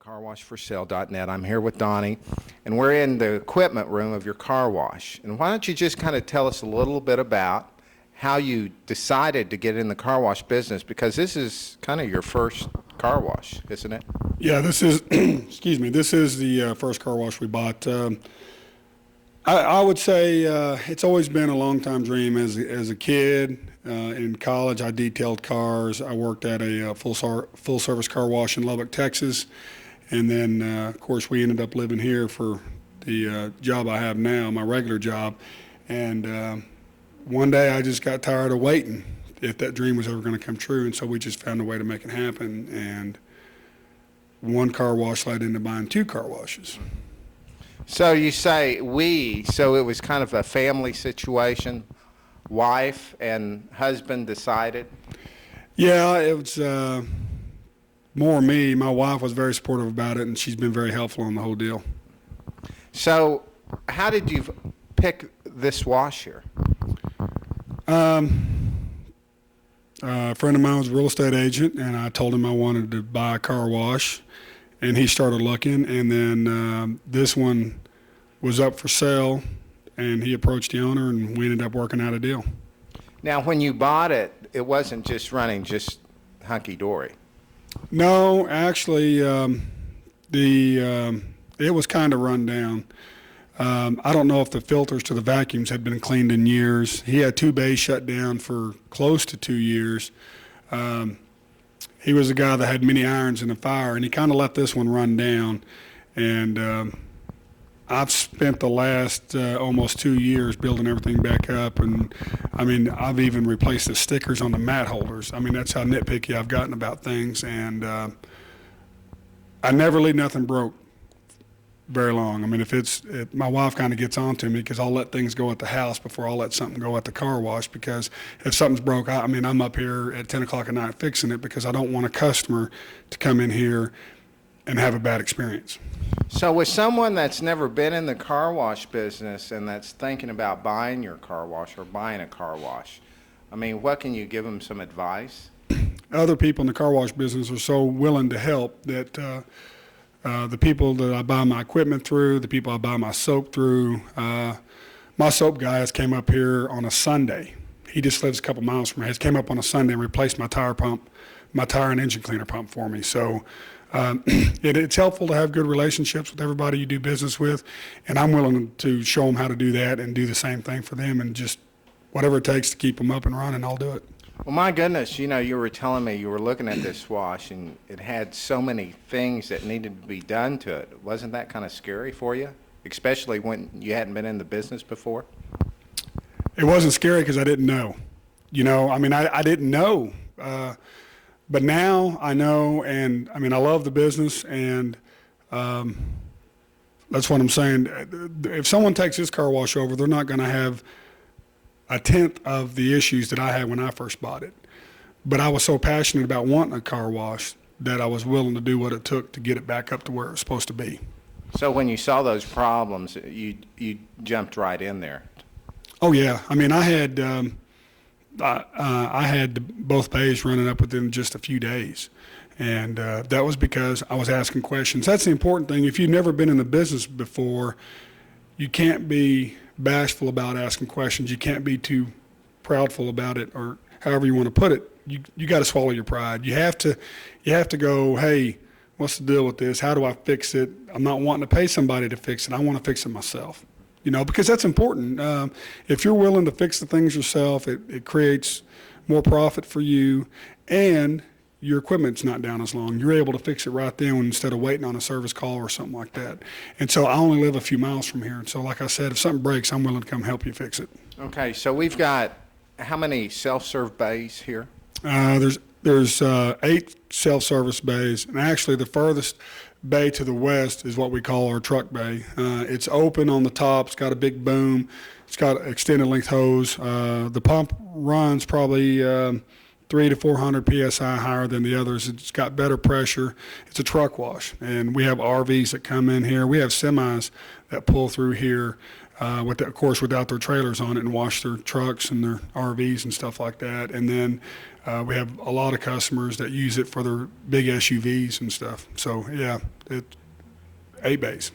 carwashforsale.net. I'm here with Donnie, and we're in the equipment room of your car wash. And why don't you just kind of tell us a little bit about how you decided to get in the car wash business, because this is kind of your first car wash, isn't it? Yeah, this is, excuse me, this is the first car wash we bought. I would say it's always been a long-time dream. As a kid in college, I detailed cars. I worked at a full-service car wash in Lubbock, Texas. And then, of course, we ended up living here for the job I have now, my regular job. And one day I just got tired of waiting if that dream was ever going to come true. And so we just found a way to make it happen. And one car wash led into buying two car washes. So you say so it was kind of a family situation, wife and husband decided? Yeah, it was more me. My wife was very supportive about it, and she's been very helpful on the whole deal. So how did you pick this wash here? A friend of mine was a real estate agent, and I told him I wanted to buy a car wash. And he started looking, and then this one was up for sale, and he approached the owner, and we ended up working out a deal. Now, when you bought it, it wasn't just running just hunky-dory. No, actually, it was kind of run down. I don't know if the filters to the vacuums had been cleaned in years. He had two bays shut down for close to 2 years. He was a guy that had many irons in the fire, and he kind of let this one run down. And I've spent the last almost 2 years building everything back up. And, I mean, I've even replaced the stickers on the mat holders. I mean, that's how nitpicky I've gotten about things. And I never leave nothing broke very long. I mean, if my wife kind of gets on to me because I'll let things go at the house before I'll let something go at the car wash, because if something's broke, I mean, I'm up here at 10 o'clock at night fixing it because I don't want a customer to come in here and have a bad experience. So with someone that's never been in the car wash business and that's thinking about buying your car wash or buying a car wash, I mean, what can you give them some advice? Other people in the car wash business are so willing to help that the people that I buy my equipment through, the people I buy my soap through, my soap guy has came up here on a Sunday. He just lives a couple miles from here. He came up on a Sunday and replaced my tire and engine cleaner pump for me. So it's helpful to have good relationships with everybody you do business with, and I'm willing to show them how to do that and do the same thing for them, and just whatever it takes to keep them up and running, I'll do it. Well, my goodness, you know, you were telling me you were looking at this wash and it had so many things that needed to be done to it. Wasn't that kind of scary for you, especially when you hadn't been in the business before? It wasn't scary because I didn't know. You know, I mean, I didn't know. But now I know, and I mean, I love the business, and that's what I'm saying. If someone takes this car wash over, they're not going to have a tenth of the issues that I had when I first bought it. But I was so passionate about wanting a car wash that I was willing to do what it took to get it back up to where it was supposed to be. So when you saw those problems, you jumped right in there. Oh yeah, I mean, I had both bays running up within just a few days, and that was because I was asking questions. That's the important thing. If you've never been in the business before, you can't be bashful about asking questions. You can't be too proudful about it, or however you want to put it. You got to swallow your pride. You have to go, hey, what's the deal with this? How do I fix it? I'm not wanting to pay somebody to fix it. I want to fix it myself. You know, because that's important. If you're willing to fix the things yourself, it creates more profit for you, and your equipment's not down as long. You're able to fix it right then instead of waiting on a service call or something like that. And so I only live a few miles from here. And so, like I said, if something breaks, I'm willing to come help you fix it. Okay, so we've got how many self-serve bays here? There's 8 self-service bays, and actually the furthest bay to the west is what we call our truck bay. It's open on the top. It's got a big boom. It's got extended length hose. The pump runs probably 300 to 400 psi higher than the others. It's got better pressure. It's a truck wash, and we have RVs that come in here. We have semis that pull through here. of course, without their trailers on it, and wash their trucks and their RVs and stuff like that. And then we have a lot of customers that use it for their big SUVs and stuff. So yeah, it's 8-bays.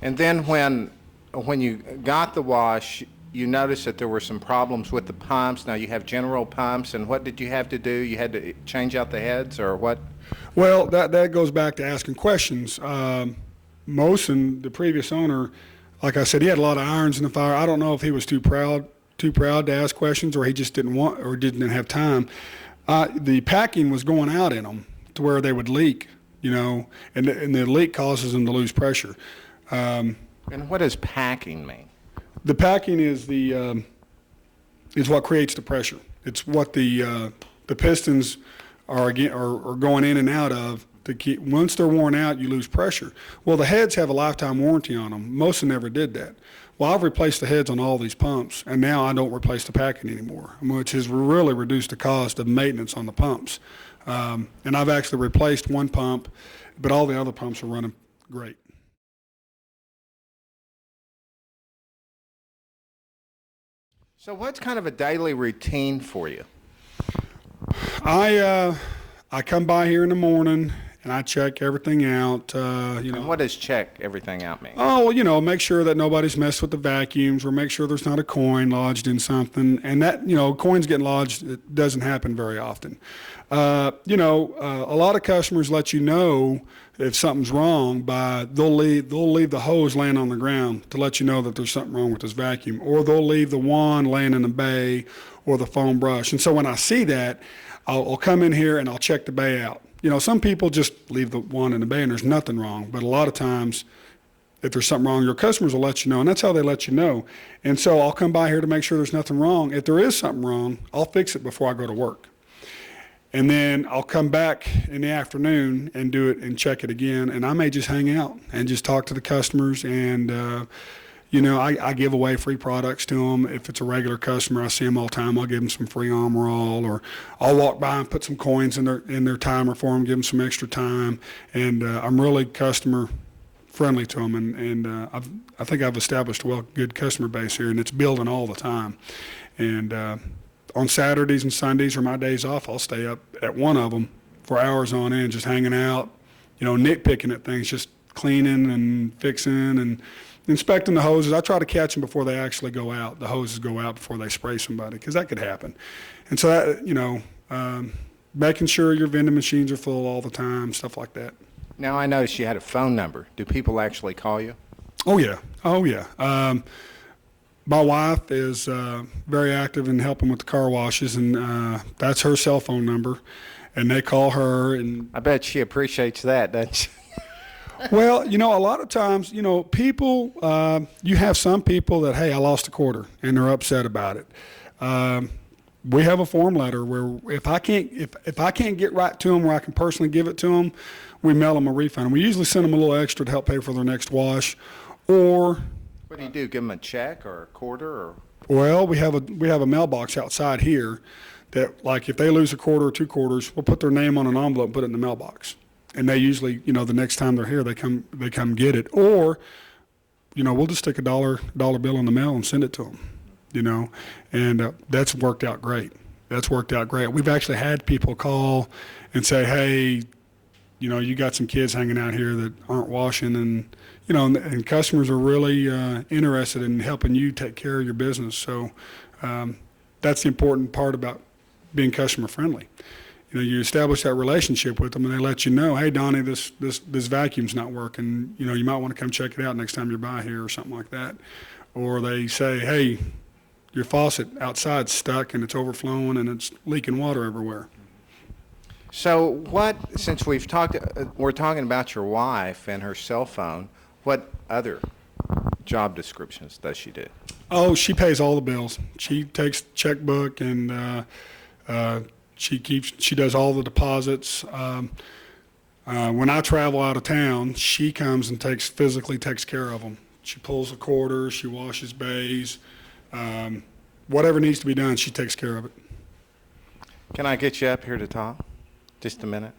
And then when you got the wash, you noticed that there were some problems with the pumps. Now you have general pumps, and what did you have to do? You had to change out the heads, or what? Well, that goes back to asking questions. Mosen, the previous owner, like I said, he had a lot of irons in the fire. I don't know if he was too proud to ask questions, or he just didn't want or didn't have time. The packing was going out in them to where they would leak, and the leak causes them to lose pressure. And what does packing mean? The packing is what creates the pressure. It's what the pistons are going in and out of to keep. Once they're worn out, you lose pressure. Well, the heads have a lifetime warranty on them. Most never did that. Well, I've replaced the heads on all these pumps, and now I don't replace the packing anymore, which has really reduced the cost of maintenance on the pumps. And I've actually replaced one pump, but all the other pumps are running great. So what's kind of a daily routine for you? I come by here in the morning and I check everything out. And what does check everything out mean? Oh, make sure that nobody's messed with the vacuums, or make sure there's not a coin lodged in something. And that, coins getting lodged, it doesn't happen very often. A lot of customers let you know if something's wrong by they'll leave the hose laying on the ground to let you know that there's something wrong with this vacuum, or they'll leave the wand laying in the bay or the foam brush. And so when I see that, I'll come in here and I'll check the bay out. Some people just leave the wand in the bay and there's nothing wrong, but a lot of times if there's something wrong, your customers will let you know, and that's how they let you know. And so I'll come by here to make sure there's nothing wrong. If there is something wrong, I'll fix it before I go to work. And then I'll come back in the afternoon and do it and check it again. And I may just hang out and just talk to the customers. And, I give away free products to them. If it's a regular customer, I see them all the time. I'll give them some free Armor All, or I'll walk by and put some coins in their timer for them, give them some extra time. And I'm really customer friendly to them. And I think I've established a good customer base here, and it's building all the time. And on Saturdays and Sundays are my days off. I'll stay up at one of them for hours on end, just hanging out, nitpicking at things, just cleaning and fixing and inspecting the hoses. I try to catch them before they actually go out. The hoses go out before they spray somebody, because that could happen. And so that, making sure your vending machines are full all the time, stuff like that. Now, I noticed you had a phone number. Do people actually call you? Oh, yeah. My wife is very active in helping with the car washes, and that's her cell phone number, and they call her. And I bet she appreciates that, doesn't she? Well, a lot of times, people, you have some people that, hey, I lost a quarter, and they're upset about it. We have a form letter where if I can't get right to them where I can personally give it to them, we mail them a refund. We usually send them a little extra to help pay for their next wash, or what do you do? Give them a check or a quarter, or? Well, we have a mailbox outside here that, like, if they lose a quarter or 2 quarters, we'll put their name on an envelope and put it in the mailbox. And they usually, the next time they're here, they come get it. Or, we'll just stick a dollar bill in the mail and send it to them, and that's worked out great. We've actually had people call and say, hey, you got some kids hanging out here that aren't washing, and and customers are really interested in helping you take care of your business. So that's the important part about being customer friendly. You establish that relationship with them, and they let you know, hey, Donnie, this vacuum's not working. You might want to come check it out next time you're by here, or something like that. Or they say, hey, your faucet outside's stuck and it's overflowing and it's leaking water everywhere. So since we're talking about your wife and her cell phone, what other job descriptions does she do? Oh, she pays all the bills. She takes checkbook, and she does all the deposits. When I travel out of town, she comes and physically takes care of them. She pulls the quarters, she washes bays, whatever needs to be done, she takes care of it. Can I get you up here to talk? Just a minute.